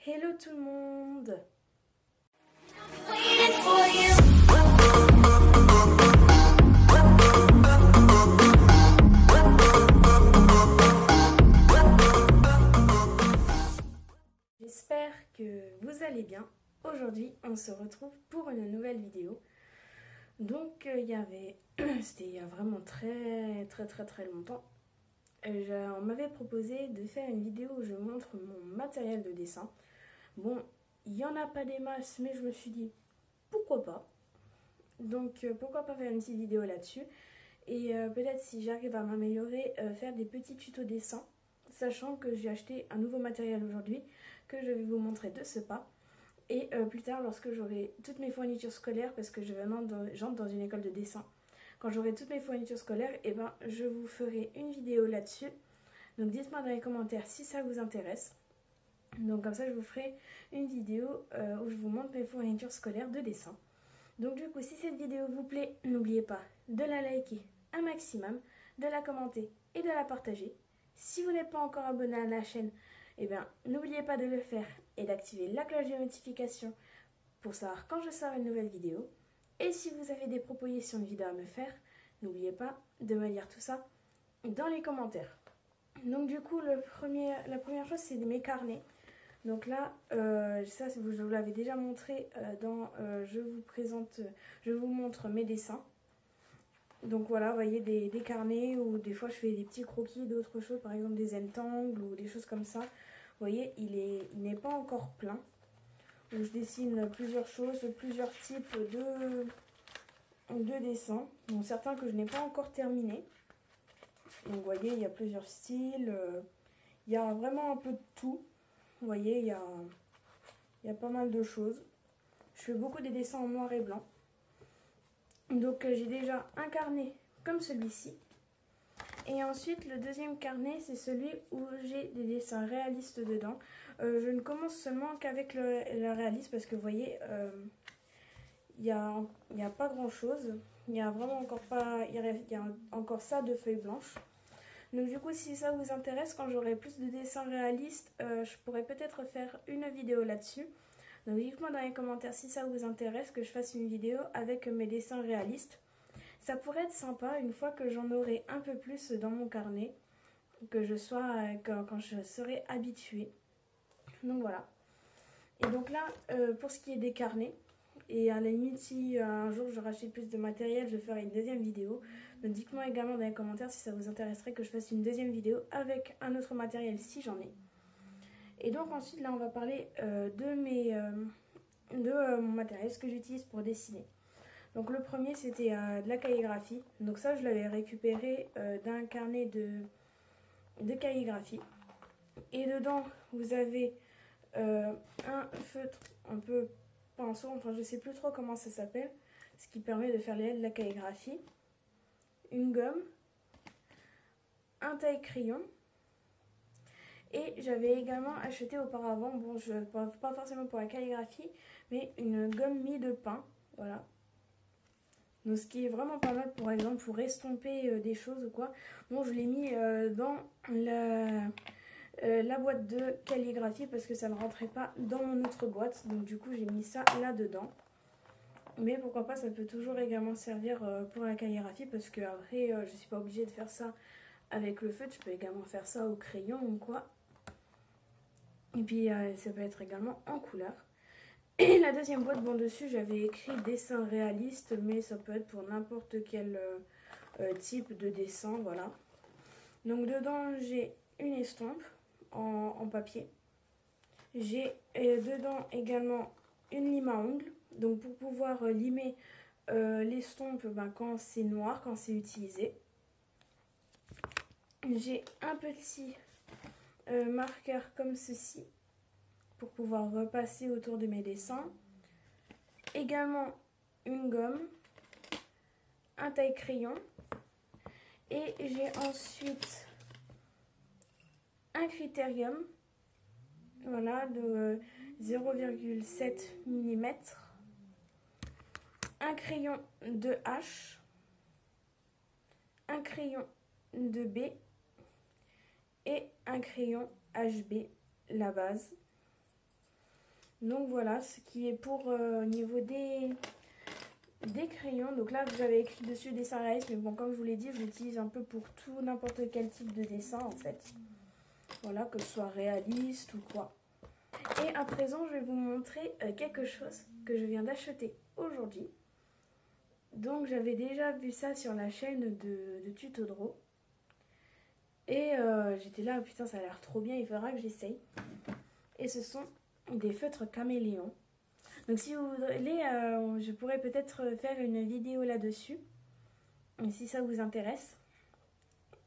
Hello tout le monde! J'espère que vous allez bien. Aujourd'hui, on se retrouve pour une nouvelle vidéo. Donc, c'était il y a vraiment très longtemps. On m'avait proposé de faire une vidéo où je montre mon matériel de dessin. Bon, il n'y en a pas des masses, mais je me suis dit, pourquoi pas? Donc, pourquoi pas faire une petite vidéo là-dessus? Et peut-être si j'arrive à m'améliorer, faire des petits tutos dessin, sachant que j'ai acheté un nouveau matériel aujourd'hui, que je vais vous montrer de ce pas. Et plus tard, lorsque j'aurai toutes mes fournitures scolaires, parce que j'entre dans une école de dessin, quand j'aurai toutes mes fournitures scolaires, et ben, je vous ferai une vidéo là-dessus. Donc dites-moi dans les commentaires si ça vous intéresse. Donc comme ça, je vous ferai une vidéo où je vous montre mes fournitures scolaires de dessin. Donc du coup, si cette vidéo vous plaît, n'oubliez pas de la liker un maximum, de la commenter et de la partager. Si vous n'êtes pas encore abonné à la chaîne, eh bien, n'oubliez pas de le faire et d'activer la cloche de notification pour savoir quand je sors une nouvelle vidéo. Et si vous avez des propositions de vidéos à me faire, n'oubliez pas de me dire tout ça dans les commentaires. Donc du coup, la première chose, c'est mes carnets. Donc là, ça, je vous l'avais déjà montré je vous montre mes dessins. Donc voilà, vous voyez des carnets où des fois je fais des petits croquis d'autres choses, par exemple des zentangle ou des choses comme ça. Vous voyez, il n'est pas encore plein. Donc je dessine plusieurs choses, plusieurs types de dessins. Donc certains que je n'ai pas encore terminés. Donc vous voyez, il y a plusieurs styles. Il y a vraiment un peu de tout. Vous voyez, il y a pas mal de choses. Je fais beaucoup des dessins en noir et blanc. Donc j'ai déjà un carnet comme celui-ci. Et ensuite, le deuxième carnet, c'est celui où j'ai des dessins réalistes dedans. Je ne commence seulement qu'avec le réaliste parce que vous voyez, il n'y a pas grand-chose. Il y a vraiment encore pas, il y a encore ça de feuilles blanches. Donc du coup, si ça vous intéresse, quand j'aurai plus de dessins réalistes, je pourrais peut-être faire une vidéo là-dessus. Donc dites-moi dans les commentaires si ça vous intéresse que je fasse une vidéo avec mes dessins réalistes. Ça pourrait être sympa une fois que j'en aurai un peu plus dans mon carnet, quand je serai habituée. Donc voilà. Et donc là, pour ce qui est des carnets, et à la limite si un jour je rachète plus de matériel, je ferai une deuxième vidéo. Donc dites-moi également dans les commentaires si ça vous intéresserait que je fasse une deuxième vidéo avec un autre matériel si j'en ai. Et donc ensuite là on va parler de mon matériel, ce que j'utilise pour dessiner. Donc le premier c'était de la calligraphie. Donc ça je l'avais récupéré d'un carnet de calligraphie. Et dedans vous avez un feutre un peu pinceau, enfin je sais plus trop comment ça s'appelle, ce qui permet de faire les lettres de la calligraphie, une gomme, un taille-crayon. Et j'avais également acheté auparavant, bon, pas forcément pour la calligraphie, mais une gomme mie de pain, voilà. Donc ce qui est vraiment pas mal, par exemple, pour estomper des choses ou quoi. Bon, je l'ai mis dans la boîte de calligraphie parce que ça ne rentrait pas dans mon autre boîte. Donc du coup, j'ai mis ça là-dedans. Mais pourquoi pas, ça peut toujours également servir pour la calligraphie parce que après, je ne suis pas obligée de faire ça avec le feutre. Je peux également faire ça au crayon ou quoi. Et puis ça peut être également en couleur. Et la deuxième boîte, bon dessus j'avais écrit dessin réaliste, mais ça peut être pour n'importe quel type de dessin, voilà. Donc dedans j'ai une estompe en papier. J'ai dedans également une lime à ongles. Donc pour pouvoir limer l'estompe quand c'est noir, quand c'est utilisé. J'ai un petit marqueur comme ceci pour pouvoir repasser autour de mes dessins. Également une gomme, un taille-crayon et j'ai ensuite un critérium, voilà, de 0,7 mm, un crayon de H, un crayon de B et un crayon HB, la base. Donc voilà, ce qui est pour au niveau des crayons. Donc là, vous avez écrit dessus dessin réaliste, mais bon, comme je vous l'ai dit, je l'utilise un peu pour tout, n'importe quel type de dessin en fait. Voilà, que ce soit réaliste ou quoi. Et à présent, je vais vous montrer quelque chose que je viens d'acheter aujourd'hui. Donc j'avais déjà vu ça sur la chaîne de Tuto Draw. Et j'étais là, putain, ça a l'air trop bien, il faudra que j'essaye. Et ce sont des feutres caméléons. Donc si vous voulez, je pourrais peut-être faire une vidéo là-dessus, si ça vous intéresse.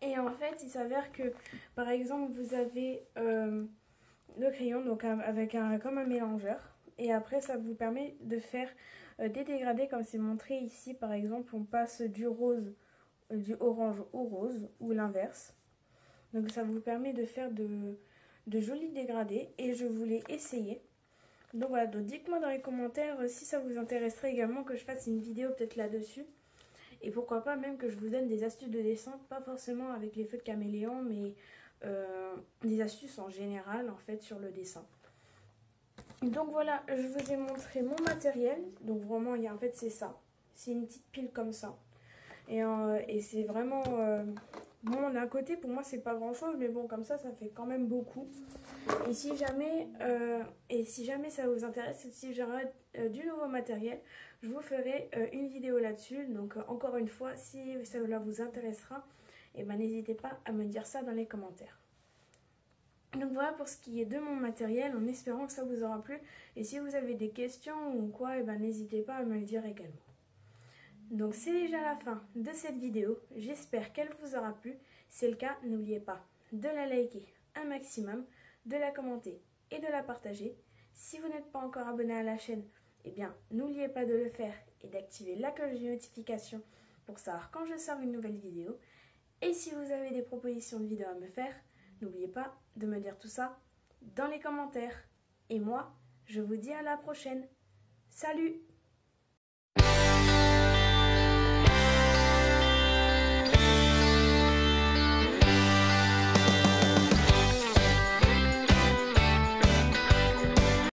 Et en fait, il s'avère que, par exemple, vous avez le crayon donc avec comme un mélangeur. Et après, ça vous permet de faire des dégradés comme c'est montré ici. Par exemple, on passe du rose, du orange au rose ou l'inverse. Donc ça vous permet de faire de jolis dégradés et je voulais essayer. Donc voilà, donc dites-moi dans les commentaires si ça vous intéresserait également que je fasse une vidéo peut-être là-dessus. Et pourquoi pas même que je vous donne des astuces de dessin, pas forcément avec les feux de caméléon, mais des astuces en général en fait sur le dessin. Donc voilà, je vous ai montré mon matériel. Donc vraiment, en fait c'est ça. C'est une petite pile comme ça. Et c'est vraiment... bon, d'un côté, pour moi, c'est pas grand-chose, mais bon, comme ça fait quand même beaucoup. Et si jamais ça vous intéresse, si j'aurai du nouveau matériel, je vous ferai une vidéo là-dessus. Donc, encore une fois, si cela vous intéressera, eh ben, n'hésitez pas à me dire ça dans les commentaires. Donc voilà pour ce qui est de mon matériel, en espérant que ça vous aura plu. Et si vous avez des questions ou quoi, eh ben, n'hésitez pas à me le dire également. Donc c'est déjà la fin de cette vidéo, j'espère qu'elle vous aura plu. Si c'est le cas, n'oubliez pas de la liker un maximum, de la commenter et de la partager. Si vous n'êtes pas encore abonné à la chaîne, eh bien n'oubliez pas de le faire et d'activer la cloche de notification pour savoir quand je sors une nouvelle vidéo. Et si vous avez des propositions de vidéos à me faire, n'oubliez pas de me dire tout ça dans les commentaires. Et moi, je vous dis à la prochaine. Salut!